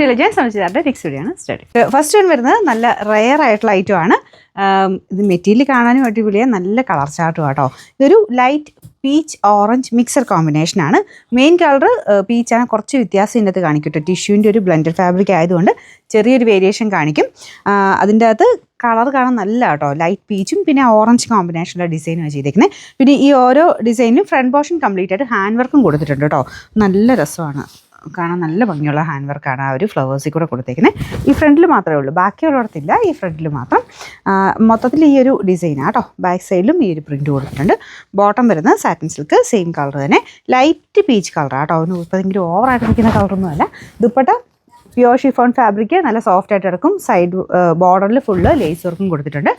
Intelligence സംബന്ധിച്ചാൽ ടിക്സ് വീഡിയോയാണ് study. First one വരുന്നത് നല്ല റെയർ ആയിട്ടുള്ള ഐറ്റം ആണ്. ഇത് മെറ്റീരിയൽ കാണാനും അടിപൊളിയാണ്, നല്ല കളർ ചാർട്ടും കേട്ടോ. ഇതൊരു ലൈറ്റ് പീച്ച് ഓറഞ്ച് മിക്സർ കോമ്പിനേഷനാണ്. മെയിൻ കളർ പീച്ചാണ്, കുറച്ച് വ്യത്യാസം ഇതിനകത്ത് കാണിക്കും കേട്ടോ. ടിഷ്യൂവിൻ്റെ ഒരു ബ്ലെൻഡഡ് ഫാബ്രിക് ആയതുകൊണ്ട് ചെറിയൊരു വേരിയേഷൻ കാണിക്കും. അതിൻ്റെ അകത്ത് കളർ കാണാൻ നല്ല കേട്ടോ, ലൈറ്റ് പീച്ചും പിന്നെ ഓറഞ്ച് കോമ്പിനേഷനുള്ള ഡിസൈനാണ് ചെയ്തേക്കുന്നത്. പിന്നെ ഈ ഓരോ ഡിസൈനും ഫ്രണ്ട് പോർഷൻ കംപ്ലീറ്റ് ആയിട്ട് ഹാൻഡ് വർക്കും കൊടുത്തിട്ടുണ്ട് കേട്ടോ. നല്ല രസമാണ് കാണാൻ, നല്ല ഭംഗിയുള്ള ഹാൻഡ് വർക്കാണ് ആ ഒരു ഫ്ലവേഴ്സിൽ കൂടെ കൊടുത്തേക്കുന്നത്. ഈ ഫ്രണ്ടിൽ മാത്രമേ ഉള്ളൂ, ബാക്കിയുള്ളിടത്തില്ല, ഈ ഫ്രണ്ടിൽ മാത്രം. മൊത്തത്തിൽ ഈ ഒരു ഡിസൈനാണ് കേട്ടോ. ബാക്ക് സൈഡിലും ഈ ഒരു പ്രിൻറ്റ് കൊടുത്തിട്ടുണ്ട്. ബോട്ടം വരുന്നത് സാറ്റിൻ സിൽക്ക്, സെയിം കളർ തന്നെ, ലൈറ്റ് പീച്ച് കളറാണ് കേട്ടോ. അവന് ഇപ്പോഴെങ്കിലും ഓവറായിട്ട് നിൽക്കുന്ന കളറൊന്നുമല്ല. ദുപ്പട്ട പ്യുവർ ഷിഫോൺ ഫാബ്രിക്, നല്ല സോഫ്റ്റ് ആയിട്ട് കിടക്കും. സൈഡ് ബോർഡറിൽ ഫുള്ള് ലേസ് വർക്കും കൊടുത്തിട്ടുണ്ട്.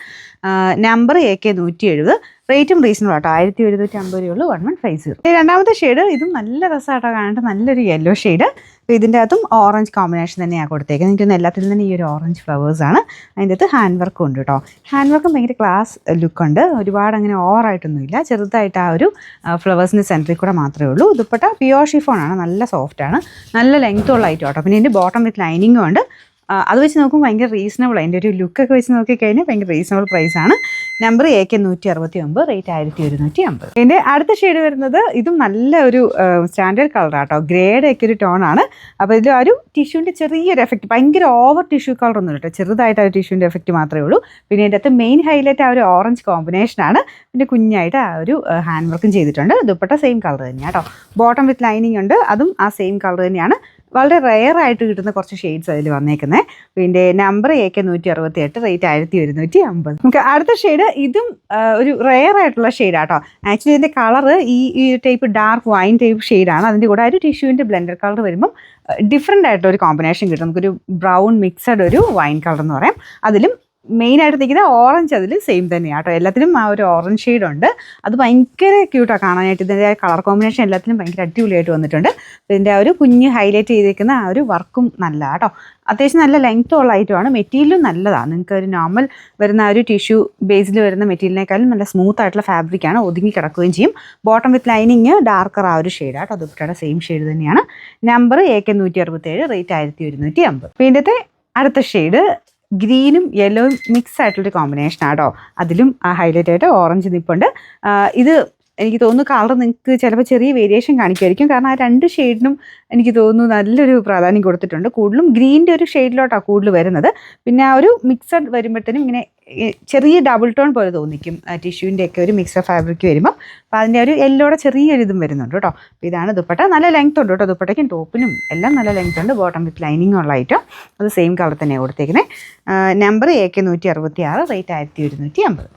Number AK 170. റേറ്റും റീസണബിൾ ആട്ടോ, 1750 രൂപയുള്ളൂ, 1150. രണ്ടാമത്തെ ഷെയ്ഡ് ഇതും നല്ല രസമായിട്ടോ കാണാനായിട്ട്, നല്ലൊരു യെല്ലോ ഷെയ്ഡ്. അപ്പോൾ ഇതിൻ്റെ അകത്തും ഓറഞ്ച് കോമ്പിനേഷൻ തന്നെയാണ് കൊടുത്തേക്കുന്നത്. എനിക്കൊന്ന് എല്ലാത്തിൽ തന്നെ ഈ ഒരു ഓറഞ്ച് ഫ്ലവേഴ്സാണ്. അതിൻ്റെ അകത്ത് ഹാൻഡ് വർക്കും ഉണ്ട് കേട്ടോ. ഹാൻഡ് വർക്കും ഭയങ്കര ക്ലാസ് ലുക്കുണ്ട്. ഒരുപാട് അങ്ങനെ ഓവറായിട്ടൊന്നുമില്ല, ചെറുതായിട്ട് ആ ഒരു ഫ്ലവേഴ്സിൻ്റെ സെൻറ്ററിൽ കൂടെ മാത്രമേ ഉള്ളൂ. ദുപ്പട്ട പ്യുവർ ഷിഫോണാണ്, നല്ല സോഫ്റ്റാണ്, നല്ല ലെങ്ത്തുള്ള ഐറ്റം കേട്ടോ. പിന്നെ ഇതിൻ്റെ ബോട്ടം വിത്ത് ലൈനിങ്ങും ഉണ്ട്. അത് വെച്ച് നോക്കുമ്പോൾ ഭയങ്കര റീസണബിൾ, അതിൻ്റെ ഒരു ലുക്കൊക്കെ വെച്ച് നോക്കിക്കഴിഞ്ഞാൽ ഭയങ്കര റീസണബിൾ പ്രൈസാണ്. Number AK 169, rate 1150. ഇതിൻ്റെ അടുത്ത ഷെയ്ഡ് വരുന്നത് ഇതും നല്ല ഒരു സ്റ്റാൻഡേർഡ് കളറാട്ടോ, ഗ്രേഡ് ഒക്കെ ഒരു ടോണാണ്. അപ്പോൾ ഇതിൽ ഒരു ടിഷ്യൂവിൻ്റെ ചെറിയൊരു എഫക്റ്റ്, ഭയങ്കര ഓവർ ടിഷ്യൂ കളറൊന്നും കേട്ടോ, ചെറുതായിട്ട് ആ ഒരു ടിഷ്യൂവിൻ്റെ എഫക്റ്റ് മാത്രമേ ഉള്ളൂ. പിന്നെ ഇതിൻ്റെ അകത്ത് മെയിൻ ഹൈലൈറ്റ് ആ ഒരു ഓറഞ്ച് കോമ്പിനേഷനാണ്. പിന്നെ കുഞ്ഞായിട്ട് ആ ഒരു ഹാൻഡ് വർക്കും ചെയ്തിട്ടുണ്ട്. ദുപ്പട്ട സെയിം കളർ തന്നെയാണ് കേട്ടോ. ബോട്ടം വിത്ത് ലൈനിങ് ഉണ്ട്, അതും ആ സെയിം കളർ തന്നെയാണ്. വളരെ റെയർ ആയിട്ട് കിട്ടുന്ന കുറച്ച് ഷെയ്ഡ്സ് അതിൽ വന്നേക്കുന്നത്. പിന്നെ നമ്പർ AK 168, റേറ്റ് 1150. നമുക്ക് അടുത്ത ഷെയ്ഡ് ഇതും ഒരു റെയർ ആയിട്ടുള്ള ഷെയ്ഡാട്ടോ. ആക്ച്വലി ഇതിൻ്റെ കളറ് ഈ ടൈപ്പ് ഡാർക്ക് വൈൻ ടൈപ്പ് ഷെയ്ഡാണ്. അതിൻ്റെ കൂടെ ഒരു ടിഷ്യൂവിൻ്റെ ബ്ലെൻഡർ കളർ വരുമ്പം ഡിഫറെൻ്റ് ആയിട്ടൊരു കോമ്പിനേഷൻ കിട്ടും. നമുക്കൊരു ബ്രൗൺ മിക്സഡ് ഒരു വൈൻ കളർ എന്ന് പറയാം. അതിലും മെയിനായിട്ട് നിൽക്കുന്ന ഓറഞ്ച് അതിൽ സെയിം തന്നെയാണ് കേട്ടോ. എല്ലാത്തിലും ആ ഒരു ഓറഞ്ച് ഷെയ്ഡ് ഉണ്ട്. അത് ഭയങ്കര ക്യൂട്ടാണ് കാണാനായിട്ട്. ഇതിൻ്റെ കളർ കോമ്പിനേഷൻ എല്ലാത്തിലും ഭയങ്കര അടിപൊളിയായിട്ട് വന്നിട്ടുണ്ട്. ഇതിൻ്റെ ആ ഒരു കുഞ്ഞ് ഹൈലൈറ്റ് ചെയ്തേക്കുന്ന ആ ഒരു വർക്കും നല്ല കേട്ടോ. അത്യാവശ്യം നല്ല ലെങ്ത്തും ഉള്ള ഐറ്റമാണ്. മെറ്റീരിയലും നല്ലതാണ്. നിങ്ങൾക്ക് ഒരു നോർമൽ വരുന്ന ആ ഒരു ടിഷ്യൂ ബേസിൽ വരുന്ന മെറ്റീരിയലിനേക്കാളും നല്ല സ്മൂത്ത് ആയിട്ടുള്ള ഫാബ്രിക്കാണ്, ഒതുങ്ങി കിടക്കുകയും ചെയ്യും. ബോട്ടം വിത്ത് ലൈനിങ് ഡാർക്കർ ആ ഒരു ഷെയ്ഡാണ് കേട്ടോ. ദുപ്പട്ടയുടെ സെയിം ഷെയ്ഡ് തന്നെയാണ്. Number AK 167, rate 1150. പിന്നെ അടുത്ത ഷെയ്ഡ് ഗ്രീനും യെല്ലോയും മിക്സ് ആയിട്ടുള്ളൊരു കോമ്പിനേഷൻ ആട്ടോ. അതിലും ഹൈലൈറ്റ് ആയിട്ട് ഓറഞ്ച് നിൽപ്പുണ്ട്. ഇത് എനിക്ക് തോന്നുന്നു കളർ നിങ്ങൾക്ക് ചിലപ്പോൾ ചെറിയ വേരിയേഷൻ കാണിക്കുമായിരിക്കും, കാരണം ആ രണ്ട് ഷെയ്ഡിനും എനിക്ക് തോന്നുന്നു നല്ലൊരു പ്രാധാന്യം കൊടുത്തിട്ടുണ്ട്. കൂടുതലും ഗ്രീനിൻ്റെ ഒരു ഷെയ്ഡിലോട്ടാണ് കൂടുതൽ വരുന്നത്. പിന്നെ ആ ഒരു മിക്സഡ് വരുമ്പോഴത്തേനും ഇങ്ങനെ ചെറിയ ഡബിൾ ടോൺ പോലെ തോന്നിക്കും ടിഷ്യൂവിൻ്റെ ഒക്കെ ഒരു മിക്സഡ് ഫാബ്രിക് വരുമ്പോൾ. അപ്പോൾ അതിൻ്റെ ഒരു യെല്ലോടെ ചെറിയൊരു ഇതും വരുന്നുണ്ട് കേട്ടോ. അപ്പോൾ ഇതാണ് ദുപ്പട്ട. നല്ല ലെങ്ത് ഉണ്ട് കേട്ടോ, ദുപ്പട്ടയ്ക്കും ടോപ്പിനും എല്ലാം നല്ല ലെങ്ത് ഉണ്ട്. ബോട്ടം വിത്ത് ലൈനിങ് ഉള്ള ഐറ്റം, അത് സെയിം കളർ തന്നെയാണ് കൊടുത്തേക്കുന്നത്. Number AK 166, rate 1150.